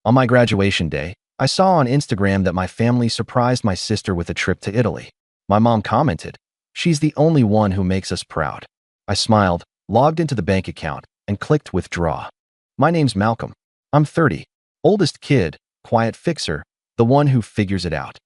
On my graduation day, I saw on Instagram that my family surprised my sister with a trip to Italy. My mom commented, "She's the only one who makes us proud." I smiled, logged into the bank account, and clicked withdraw. My name's Malcolm. I'm 30. Oldest kid, quiet fixer, the one who figures it out.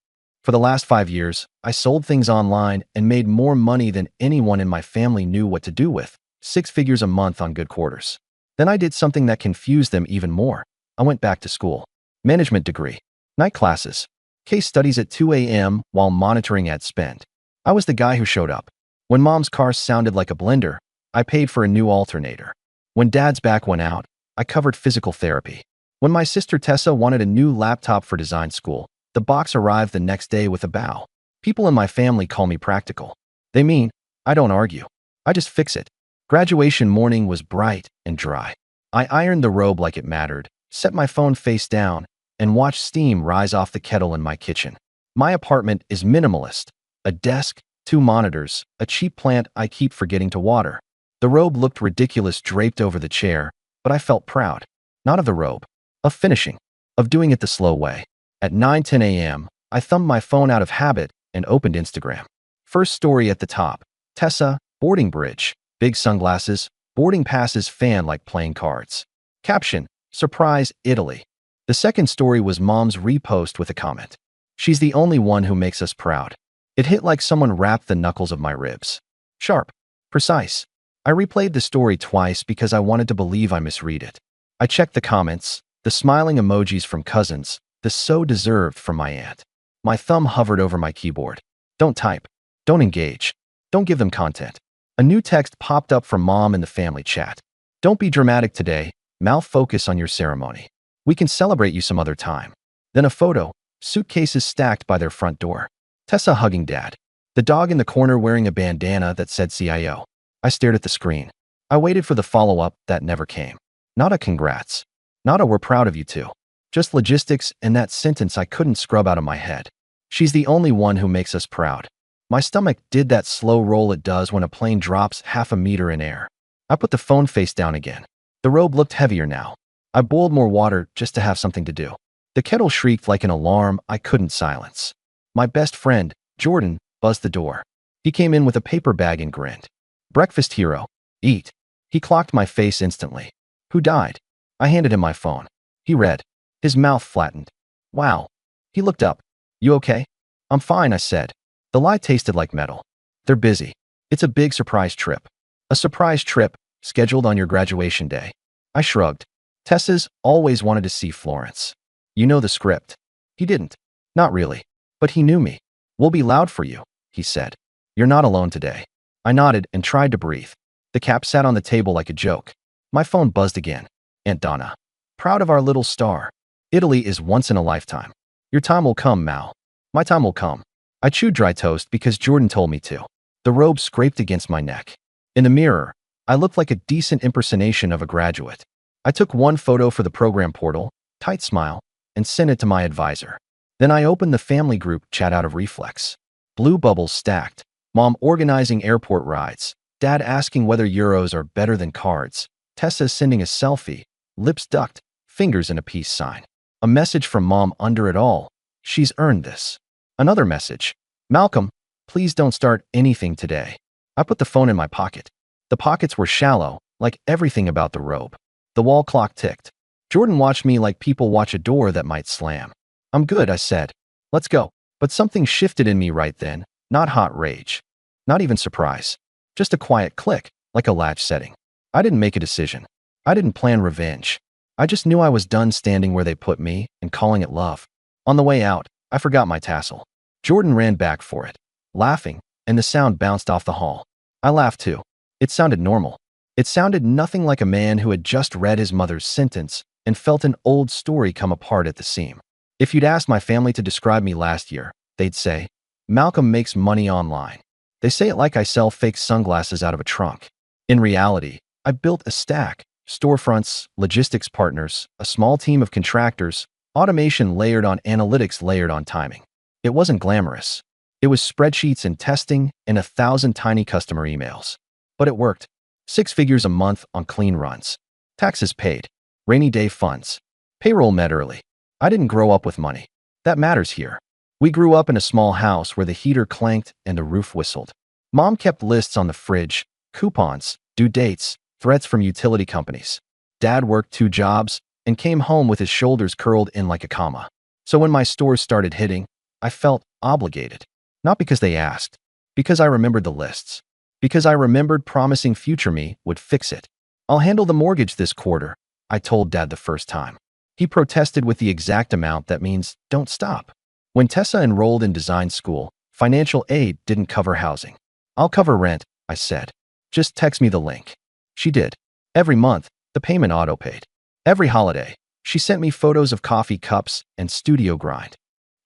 For the last 5 years, I sold things online and made more money than anyone in my family knew what to do with, 6 figures a month on good quarters. Then I did something that confused them even more. I went back to school. Management degree. Night classes. Case studies at 2 a.m. while monitoring ad spend. I was the guy who showed up. When mom's car sounded like a blender, I paid for a new alternator. When dad's back went out, I covered physical therapy. When my sister Tessa wanted a new laptop for design school, the box arrived the next day with a bow. People in my family call me practical. They mean, I don't argue. I just fix it. Graduation morning was bright and dry. I ironed the robe like it mattered, set my phone face down, and watched steam rise off the kettle in my kitchen. My apartment is minimalist. A desk, 2 monitors, a cheap plant I keep forgetting to water. The robe looked ridiculous draped over the chair, but I felt proud. Not of the robe. Of finishing. Of doing it the slow way. At 9:10 a.m., I thumbed my phone out of habit and opened Instagram. First story at the top. Tessa, boarding bridge. Big sunglasses, boarding passes fan like playing cards. Caption, surprise, Italy. The second story was mom's repost with a comment. She's the only one who makes us proud. It hit like someone wrapped the knuckles of my ribs. Sharp. Precise. I replayed the story twice because I wanted to believe I misread it. I checked the comments, the smiling emojis from cousins, the so deserved from my aunt. My thumb hovered over my keyboard. Don't type. Don't engage. Don't give them content. A new text popped up from mom in the family chat. Don't be dramatic today. Mal, focus on your ceremony. We can celebrate you some other time. Then a photo, suitcases stacked by their front door. Tessa hugging dad. The dog in the corner wearing a bandana that said CIO. I stared at the screen. I waited for the follow-up that never came. Not a congrats. Not a we're proud of you too. Just logistics and that sentence I couldn't scrub out of my head. She's the only one who makes us proud. My stomach did that slow roll it does when a plane drops half a meter in air. I put the phone face down again. The robe looked heavier now. I boiled more water just to have something to do. The kettle shrieked like an alarm I couldn't silence. My best friend, Jordan, buzzed the door. He came in with a paper bag and grinned. Breakfast hero. Eat. He clocked my face instantly. Who died? I handed him my phone. He read. His mouth flattened. Wow. He looked up. You okay? I'm fine, I said. The lie tasted like metal. They're busy. It's a big surprise trip. A surprise trip, scheduled on your graduation day. I shrugged. Tessa's always wanted to see Florence. You know the script. He didn't. Not really. But he knew me. We'll be loud for you, he said. You're not alone today. I nodded and tried to breathe. The cap sat on the table like a joke. My phone buzzed again. Aunt Donna. Proud of our little star. Italy is once in a lifetime. Your time will come, Mal. My time will come. I chewed dry toast because Jordan told me to. The robe scraped against my neck. In the mirror, I looked like a decent impersonation of a graduate. I took one photo for the program portal, tight smile, and sent it to my advisor. Then I opened the family group chat out of reflex. Blue bubbles stacked. Mom organizing airport rides. Dad asking whether euros are better than cards. Tessa sending a selfie, lips ducked, fingers in a peace sign. A message from mom under it all. She's earned this. Another message. Malcolm, please don't start anything today. I put the phone in my pocket. The pockets were shallow, like everything about the robe. The wall clock ticked. Jordan watched me like people watch a door that might slam. I'm good, I said. Let's go. But something shifted in me right then, not hot rage. Not even surprise. Just a quiet click, like a latch setting. I didn't make a decision. I didn't plan revenge. I just knew I was done standing where they put me and calling it love. On the way out, I forgot my tassel. Jordan ran back for it, laughing, and the sound bounced off the hall. I laughed too. It sounded normal. It sounded nothing like a man who had just read his mother's sentence and felt an old story come apart at the seam. If you'd asked my family to describe me last year, they'd say, Malcolm makes money online. They say it like I sell fake sunglasses out of a trunk. In reality, I built a stack, storefronts, logistics partners, a small team of contractors, automation layered on analytics layered on timing. It wasn't glamorous. It was spreadsheets and testing and 1,000 tiny customer emails. But it worked. 6 figures a month on clean runs. Taxes paid. Rainy day funds. Payroll met early. I didn't grow up with money. That matters here. We grew up in a small house where the heater clanked and the roof whistled. Mom kept lists on the fridge, coupons, due dates, threats from utility companies. Dad worked 2 jobs and came home with his shoulders curled in like a comma. So when my stores started hitting, I felt obligated. Not because they asked, because I remembered the lists. Because I remembered promising future me would fix it. I'll handle the mortgage this quarter, I told Dad the first time. He protested with the exact amount that means don't stop. When Tessa enrolled in design school, financial aid didn't cover housing. I'll cover rent, I said. Just text me the link. She did. Every month, the payment auto-paid. Every holiday, she sent me photos of coffee cups and studio grind.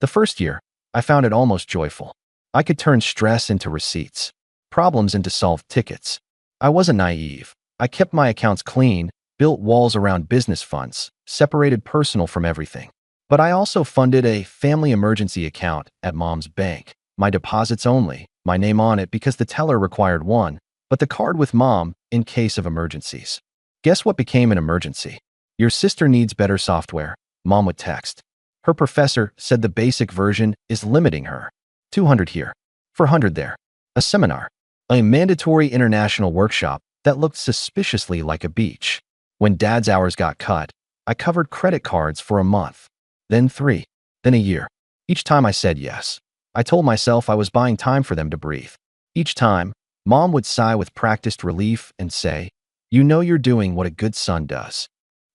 The first year, I found it almost joyful. I could turn stress into receipts, problems into solved tickets. I wasn't naive. I kept my accounts clean, built walls around business funds, separated personal from everything. But I also funded a family emergency account at Mom's bank. My deposits only, my name on it because the teller required one, but the card with Mom in case of emergencies. Guess what became an emergency? Your sister needs better software, Mom would text. Her professor said the basic version is limiting her. 200 here, 400 there. A seminar, a mandatory international workshop that looked suspiciously like a beach. When Dad's hours got cut, I covered credit cards for a month, then 3, then a year. Each time I said yes. I told myself I was buying time for them to breathe. Each time, Mom would sigh with practiced relief and say, "You know you're doing what a good son does."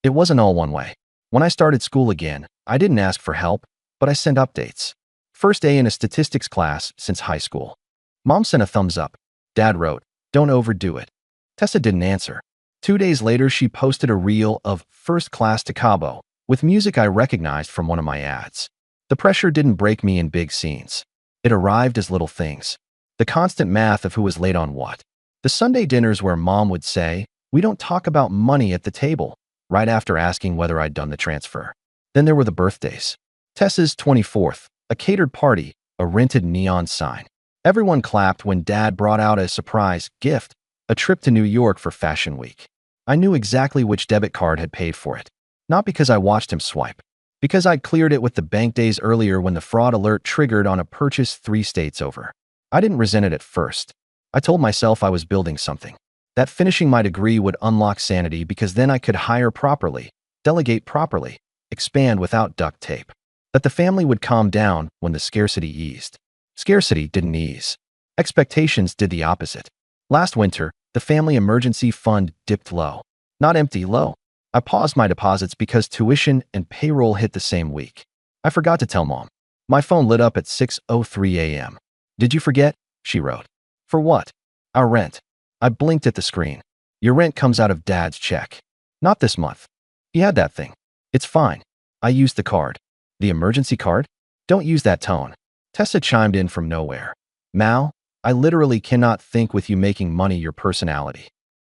It wasn't all one way. When I started school again, I didn't ask for help, but I sent updates. First A in a statistics class since high school. Mom sent a thumbs up. Dad wrote, "Don't overdo it." Tessa didn't answer. 2 days later, she posted a reel of first class to Cabo with music I recognized from one of my ads. The pressure didn't break me in big scenes. It arrived as little things. The constant math of who was late on what. The Sunday dinners where Mom would say, "We don't talk about money at the table," right after asking whether I'd done the transfer. Then there were the birthdays. Tessa's 24th, a catered party, a rented neon sign. Everyone clapped when Dad brought out a surprise gift, a trip to New York for Fashion Week. I knew exactly which debit card had paid for it. Not because I watched him swipe. Because I'd cleared it with the bank days earlier when the fraud alert triggered on a purchase 3 states over. I didn't resent it at first. I told myself I was building something. That finishing my degree would unlock sanity because then I could hire properly, delegate properly, expand without duct tape. That the family would calm down when the scarcity eased. Scarcity didn't ease. Expectations did the opposite. Last winter, the family emergency fund dipped low. Not empty, low. I paused my deposits because tuition and payroll hit the same week. I forgot to tell Mom. My phone lit up at 6:03 a.m. "Did you forget?" she wrote. "For what?" "Our rent." I blinked at the screen. "Your rent comes out of Dad's check." "Not this month." "He had that thing." "It's fine." I used the card. "The emergency card?" "Don't use that tone." Tessa chimed in from nowhere. "Mal, I literally cannot think with you making money your personality."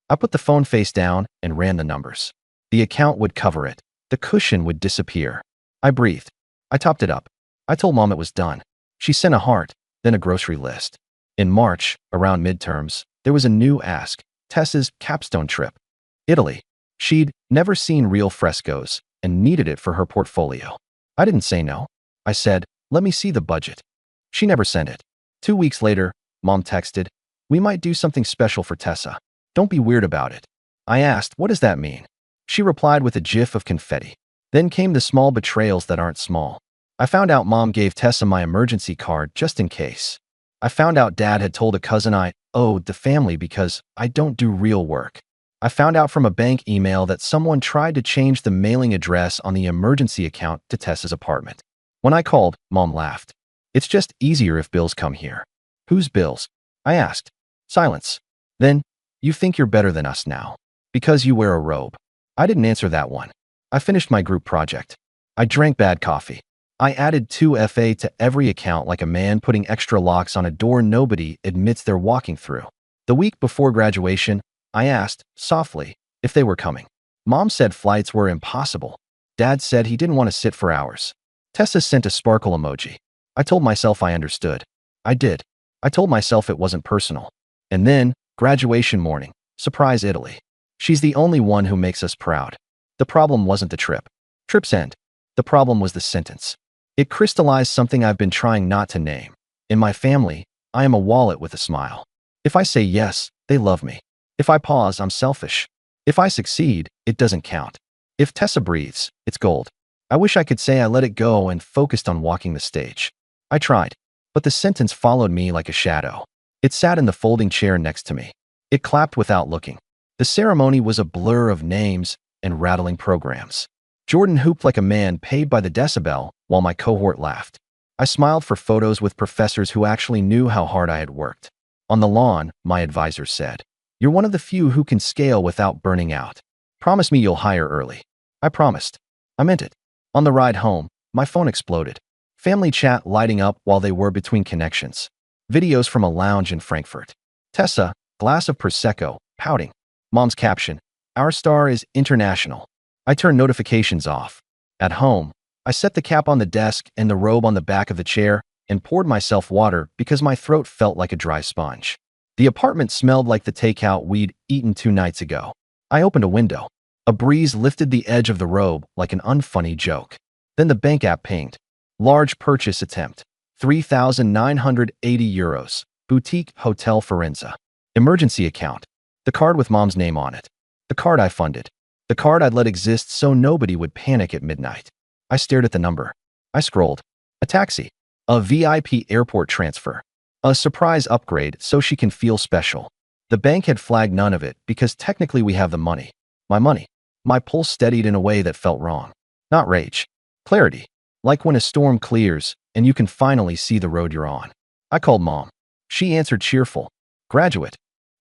I put the phone face down and ran the numbers. The account would cover it. The cushion would disappear. I breathed. I topped it up. I told Mom it was done. She sent a heart, then a grocery list. In March, around midterms, there was a new ask, Tessa's capstone trip. Italy. She'd never seen real frescoes and needed it for her portfolio. I didn't say no. I said, "Let me see the budget." She never sent it. 2 weeks later, Mom texted, "We might do something special for Tessa. Don't be weird about it." I asked, "What does that mean?" She replied with a gif of confetti. Then came the small betrayals that aren't small. I found out Mom gave Tessa my emergency card just in case. I found out Dad had told a cousin I owed the family because I don't do real work. I found out from a bank email that someone tried to change the mailing address on the emergency account to Tessa's apartment. When I called, Mom laughed. "It's just easier if bills come here." "Whose bills?" I asked. Silence. Then, "You think you're better than us now because you wear a robe." I didn't answer that one. I finished my group project. I drank bad coffee. I added 2FA to every account like a man putting extra locks on a door nobody admits they're walking through. The week before graduation, I asked, softly, if they were coming. Mom said flights were impossible. Dad said he didn't want to sit for hours. Tessa sent a sparkle emoji. I told myself I understood. I did. I told myself it wasn't personal. And then, graduation morning, surprise Italy. She's the only one who makes us proud. The problem wasn't the trip. Trips end. The problem was the sentence. It crystallized something I've been trying not to name. In my family, I am a wallet with a smile. If I say yes, they love me. If I pause, I'm selfish. If I succeed, it doesn't count. If Tessa breathes, it's gold. I wish I could say I let it go and focused on walking the stage. I tried, but the sentence followed me like a shadow. It sat in the folding chair next to me. It clapped without looking. The ceremony was a blur of names and rattling programs. Jordan hooped like a man paid by the decibel while my cohort laughed. I smiled for photos with professors who actually knew how hard I had worked. On the lawn, my advisor said, "You're one of the few who can scale without burning out. Promise me you'll hire early." I promised. I meant it. On the ride home, my phone exploded. Family chat lighting up while they were between connections. Videos from a lounge in Frankfurt. Tessa, glass of Prosecco, pouting. Mom's caption, "Our star is international." I turned notifications off. At home, I set the cap on the desk and the robe on the back of the chair and poured myself water because my throat felt like a dry sponge. The apartment smelled like the takeout we'd eaten 2 nights ago. I opened a window. A breeze lifted the edge of the robe like an unfunny joke. Then the bank app pinged. Large purchase attempt. €3,980. Boutique Hotel Firenze. Emergency account. The card with mom's name on it. The card I funded. The card I'd let exist so nobody would panic at midnight. I stared at the number. I scrolled. A taxi. A VIP airport transfer. A surprise upgrade so she can feel special. The bank had flagged none of it because technically we have the money. My money. My pulse steadied in a way that felt wrong. Not rage. Clarity. Like when a storm clears and you can finally see the road you're on. I called mom. She answered cheerful. "Graduate.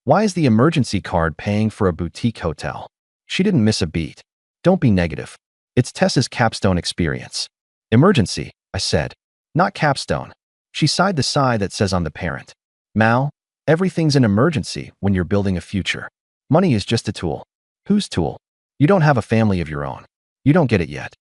Why is the emergency card paying for a boutique hotel?" She didn't miss a beat. "Don't be negative. It's Tessa's capstone experience." "Emergency," I said. "Not capstone." She sighed the sigh that says I'm the parent. "Mal, everything's an emergency when you're building a future. Money is just a tool." "Whose tool? You don't have a family of your own. You don't get it yet."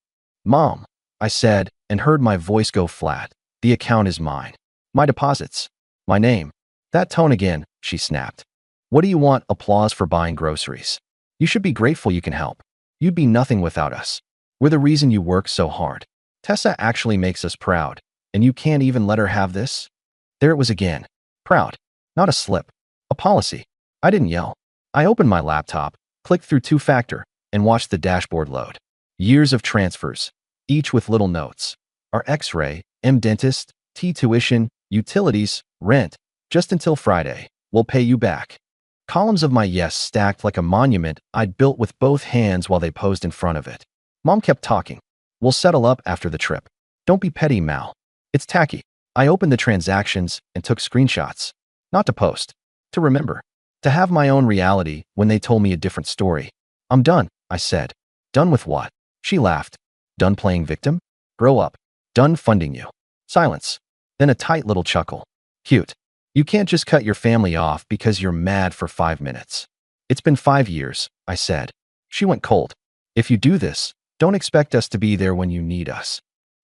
"Mom," I said, and heard my voice go flat. "The account is mine. My deposits. My name." "That tone again," she snapped. "What do you want applause for buying groceries? You should be grateful you can help. You'd be nothing without us. We're the reason you work so hard. Tessa actually makes us proud, and you can't even let her have this?" There it was again. Proud. Not a slip. A policy. I didn't yell. I opened my laptop, clicked through two-factor, and watched the dashboard load. Years of transfers, each with little notes. Our X-ray, M dentist, T tuition, utilities, rent, just until Friday. We'll pay you back. Columns of my yes stacked like a monument I'd built with both hands while they posed in front of it. Mom kept talking. "We'll settle up after the trip. Don't be petty, Mal. It's tacky." I opened the transactions and took screenshots. Not to post. To remember. To have my own reality when they told me a different story. "I'm done," I said. "Done with what?" She laughed. "Done playing victim? Grow up. Done funding you." Silence. Then a tight little chuckle. "Cute. You can't just cut your family off because you're mad for 5 minutes." "It's been 5 years," I said. She went cold. "If you do this, don't expect us to be there when you need us."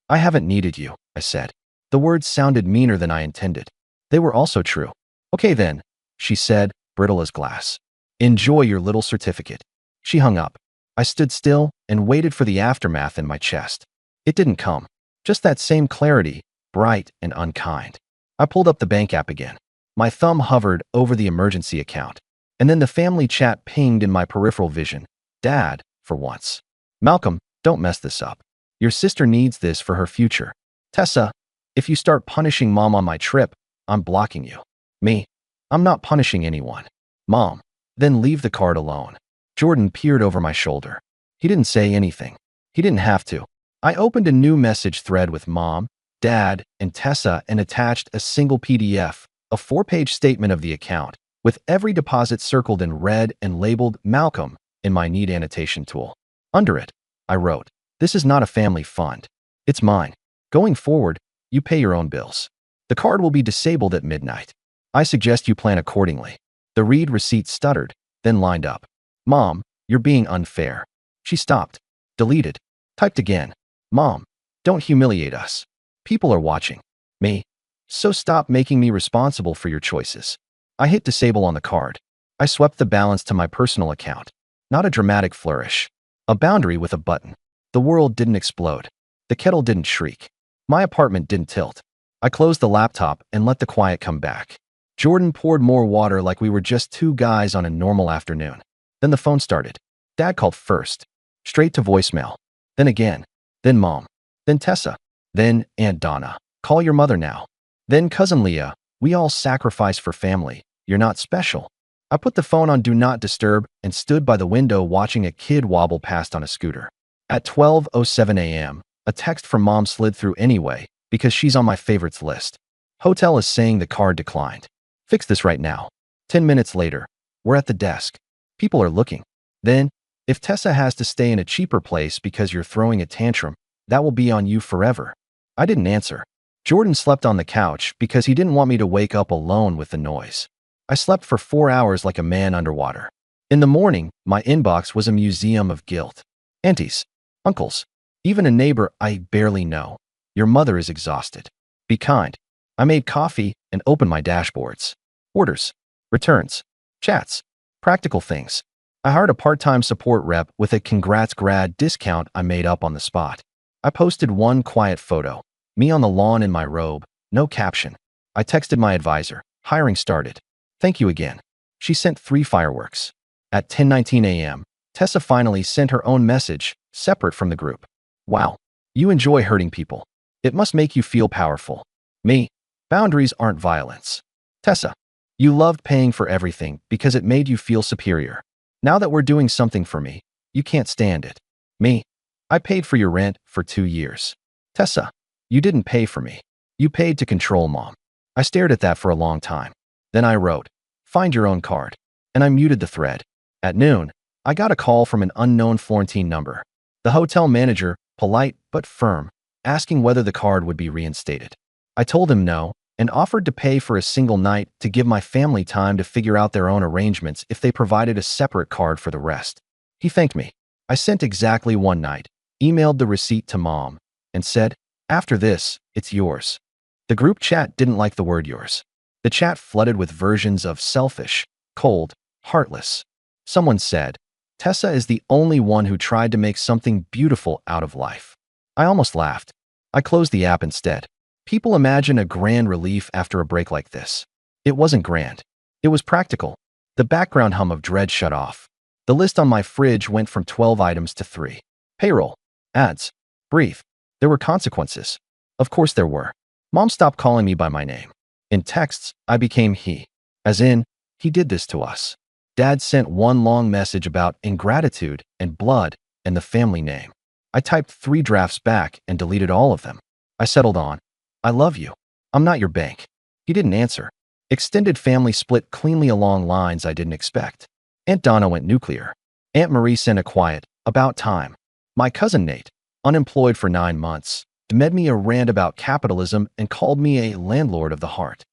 "I haven't needed you," I said. The words sounded meaner than I intended. They were also true. "Okay then," she said, brittle as glass. "Enjoy your little certificate." She hung up. I stood still and waited for the aftermath in my chest. It didn't come. Just that same clarity, bright and unkind. I pulled up the bank app again. My thumb hovered over the emergency account. And then the family chat pinged in my peripheral vision. Dad, for once. "Malcolm, don't mess this up. Your sister needs this for her future. Tessa, if you start punishing Mom on my trip, I'm blocking you." "Me? I'm not punishing anyone." "Mom, then leave the card alone." Jordan peered over my shoulder. He didn't say anything. He didn't have to. I opened a new message thread with Mom, Dad, and Tessa and attached a single PDF, a 4-page statement of the account, with every deposit circled in red and labeled Malcolm in my need annotation tool. Under it, I wrote, "This is not a family fund. It's mine. Going forward, you pay your own bills. The card will be disabled at midnight. I suggest you plan accordingly." The read receipt stuttered, then lined up. "Mom, you're being unfair." She stopped. Deleted. Typed again. "Mom, don't humiliate us. People are watching." "Me? So stop making me responsible for your choices." I hit disable on the card. I swept the balance to my personal account. Not a dramatic flourish. A boundary with a button. The world didn't explode. The kettle didn't shriek. My apartment didn't tilt. I closed the laptop and let the quiet come back. Jordan poured more water like we were just two guys on a normal afternoon. Then the phone started. Dad called first. Straight to voicemail. Then again. Then Mom. Then Tessa. Then Aunt Donna. Call your mother now. Then Cousin Leah. We all sacrifice for family. You're not special. I put the phone on Do Not Disturb and stood by the window watching a kid wobble past on a scooter. At 12:07 a.m., a text from Mom slid through anyway because she's on my favorites list. Hotel is saying the card declined. Fix this right now. 10 minutes later, we're at the desk. People are looking. Then, if Tessa has to stay in a cheaper place because you're throwing a tantrum, that will be on you forever. I didn't answer. Jordan slept on the couch because he didn't want me to wake up alone with the noise. I slept for 4 hours like a man underwater. In the morning, my inbox was a museum of guilt. Aunties, uncles, even a neighbor I barely know. Your mother is exhausted. Be kind. I made coffee and opened my dashboards. Orders, returns, chats, practical things. I hired a part-time support rep with a congrats grad discount I made up on the spot. I posted one quiet photo. Me on the lawn in my robe, no caption. I texted my advisor. Hiring started. Thank you again. She sent 3 fireworks. At 10:19 a.m., Tessa finally sent her own message, separate from the group. Wow. You enjoy hurting people. It must make you feel powerful. Me. Boundaries aren't violence. Tessa. You loved paying for everything because it made you feel superior. Now that we're doing something for me, you can't stand it. Me. I paid for your rent for 2 years. Tessa. You didn't pay for me. You paid to control Mom. I stared at that for a long time. Then I wrote, find your own card. And I muted the thread. At noon, I got a call from an unknown Florentine number. The hotel manager, polite but firm, asking whether the card would be reinstated. I told him no and offered to pay for a single night to give my family time to figure out their own arrangements if they provided a separate card for the rest. He thanked me. I sent exactly one night, emailed the receipt to Mom, and said, after this, it's yours. The group chat didn't like the word yours. The chat flooded with versions of selfish, cold, heartless. Someone said, Tessa is the only one who tried to make something beautiful out of life. I almost laughed. I closed the app instead. People imagine a grand relief after a break like this. It wasn't grand. It was practical. The background hum of dread shut off. The list on my fridge went from 12 items to 3. Payroll. Ads. Breathe. There were consequences. Of course there were. Mom stopped calling me by my name. In texts, I became he. As in, he did this to us. Dad sent one long message about ingratitude and blood and the family name. I typed 3 drafts back and deleted all of them. I settled on, I love you. I'm not your bank. He didn't answer. Extended family split cleanly along lines I didn't expect. Aunt Donna went nuclear. Aunt Marie sent a quiet, about time. My cousin Nate, unemployed for 9 months, made me a rant about capitalism and called me a landlord of the heart.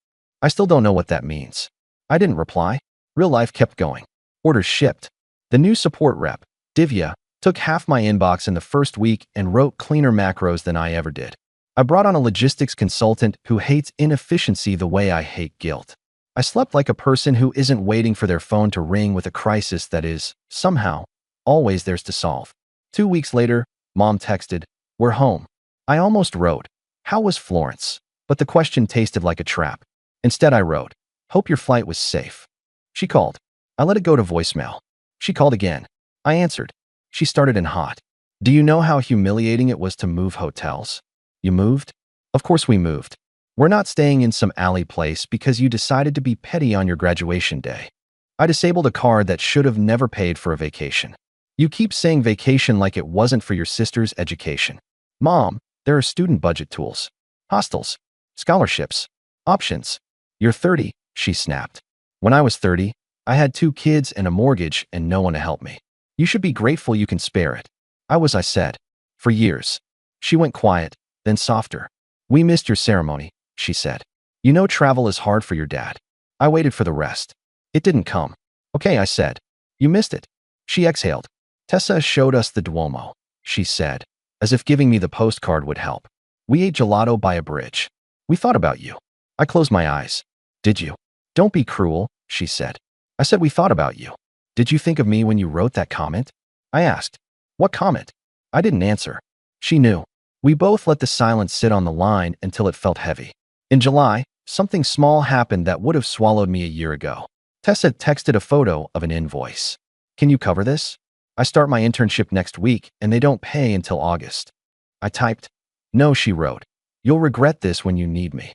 I still don't know what that means. I didn't reply. Real life kept going. Orders shipped. The new support rep, Divya, took half my inbox in the first week and wrote cleaner macros than I ever did. I brought on a logistics consultant who hates inefficiency the way I hate guilt. I slept like a person who isn't waiting for their phone to ring with a crisis that is, somehow, always theirs to solve. 2 weeks later, Mom texted, we're home. I almost wrote, how was Florence? But the question tasted like a trap. Instead I wrote, hope your flight was safe. She called. I let it go to voicemail. She called again. I answered. She started in hot. Do you know how humiliating it was to move hotels? You moved? Of course we moved. We're not staying in some alley place because you decided to be petty on your graduation day. I disabled a card that should have never paid for a vacation. You keep saying vacation like it wasn't for your sister's education. Mom, there are student budget tools, hostels, scholarships, options. You're 30, she snapped. When I was 30, I had 2 kids and a mortgage and no one to help me. You should be grateful you can spare it. I said. For years. She went quiet, then softer. We missed your ceremony, she said. You know travel is hard for your dad. I waited for the rest. It didn't come. Okay, I said. You missed it. She exhaled. Tessa showed us the Duomo, she said, as if giving me the postcard would help. We ate gelato by a bridge. We thought about you. I closed my eyes. Did you? Don't be cruel, she said. I said we thought about you. Did you think of me when you wrote that comment? I asked. What comment? I didn't answer. She knew. We both let the silence sit on the line until it felt heavy. In July, something small happened that would have swallowed me a year ago. Tessa texted a photo of an invoice. Can you cover this? I start my internship next week and they don't pay until August. I typed, no, she wrote. You'll regret this when you need me.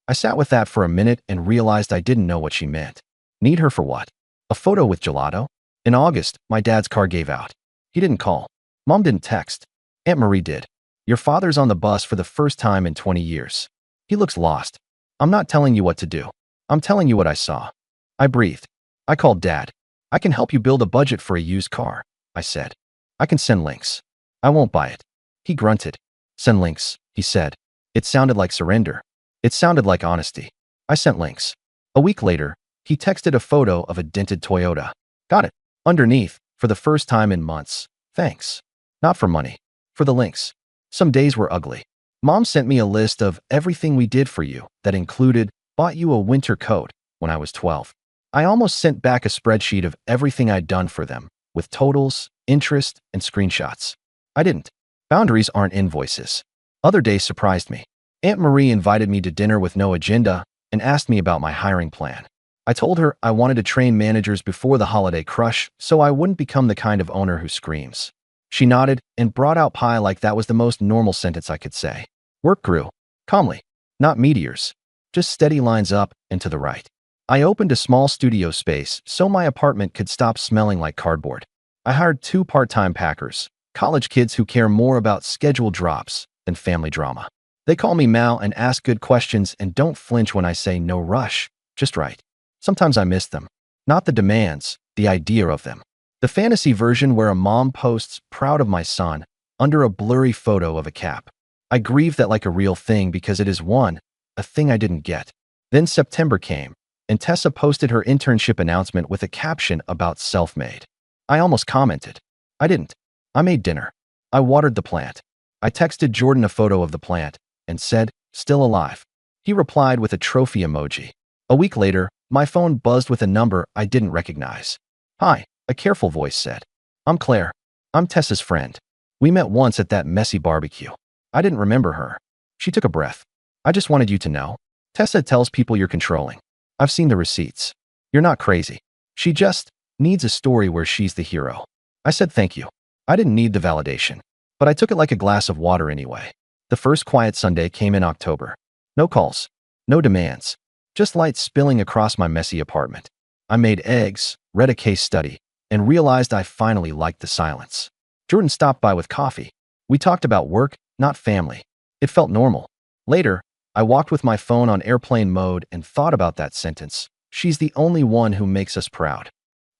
I sat with that for a minute and realized I didn't know what she meant. Need her for what? A photo with gelato? In August, my dad's car gave out. He didn't call. Mom didn't text. Aunt Marie did. Your father's on the bus for the first time in 20 years. He looks lost. I'm not telling you what to do. I'm telling you what I saw. I breathed. I called Dad. I can help you build a budget for a used car, I said. I can send links. I won't buy it. He grunted. Send links, he said. It sounded like surrender. It sounded like honesty. I sent links. A week later, he texted a photo of a dented Toyota. Got it. Underneath, for the first time in months. Thanks. Not for money. For the links. Some days were ugly. Mom sent me a list of everything we did for you that included, bought you a winter coat when I was 12. I almost sent back a spreadsheet of everything I'd done for them, with totals, interest, and screenshots. I didn't. Boundaries aren't invoices. Other days surprised me. Aunt Marie invited me to dinner with no agenda and asked me about my hiring plan. I told her I wanted to train managers before the holiday crush so I wouldn't become the kind of owner who screams. She nodded and brought out pie like that was the most normal sentence I could say. Work grew. Calmly. Not meteors. Just steady lines up and to the right. I opened a small studio space so my apartment could stop smelling like cardboard. I hired 2 part-time packers, college kids who care more about schedule drops than family drama. They call me Mal and ask good questions and don't flinch when I say no rush, just right. Sometimes I miss them. Not the demands, the idea of them. The fantasy version where a mom posts proud of my son under a blurry photo of a cap. I grieve that like a real thing because it is a thing I didn't get. Then September came, and Tessa posted her internship announcement with a caption about self-made. I almost commented. I didn't. I made dinner. I watered the plant. I texted Jordan a photo of the plant and said, still alive. He replied with a trophy emoji. A week later, my phone buzzed with a number I didn't recognize. Hi, a careful voice said. I'm Claire. I'm Tessa's friend. We met once at that messy barbecue. I didn't remember her. She took a breath. I just wanted you to know. Tessa tells people you're controlling. I've seen the receipts. You're not crazy. She just needs a story where she's the hero. I said thank you. I didn't need the validation, but I took it like a glass of water anyway. The first quiet Sunday came in October. No calls. No demands. Just light spilling across my messy apartment. I made eggs, read a case study, and realized I finally liked the silence. Jordan stopped by with coffee. We talked about work, not family. It felt normal. Later, I walked with my phone on airplane mode and thought about that sentence. She's the only one who makes us proud.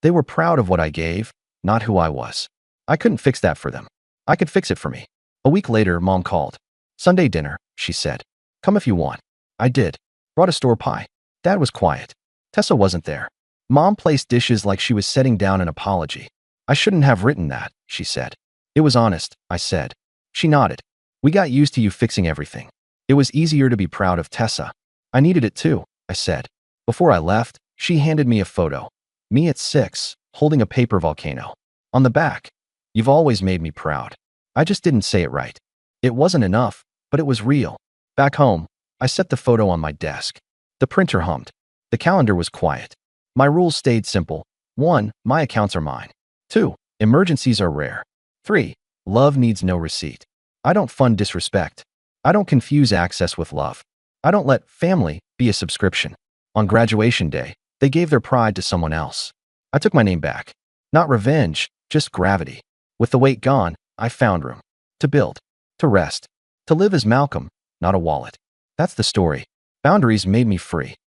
They were proud of what I gave, not who I was. I couldn't fix that for them. I could fix it for me. A week later, Mom called. Sunday dinner, she said. Come if you want. I did. Brought a store pie. Dad was quiet. Tessa wasn't there. Mom placed dishes like she was setting down an apology. I shouldn't have written that, she said. It was honest, I said. She nodded. We got used to you fixing everything. It was easier to be proud of Tessa. I needed it too, I said. Before I left, she handed me a photo. Me at 6, holding a paper volcano. On the back, you've always made me proud. I just didn't say it right. It wasn't enough, but it was real. Back home, I set the photo on my desk. The printer hummed. The calendar was quiet. My rules stayed simple. 1, my accounts are mine. 2, emergencies are rare. 3, love needs no receipt. I don't fund disrespect. I don't confuse access with love. I don't let family be a subscription. On graduation day, they gave their pride to someone else. I took my name back. Not revenge, just gravity. With the weight gone, I found room. To build. To rest. To live as Malcolm, not a wallet. That's the story. Boundaries made me free.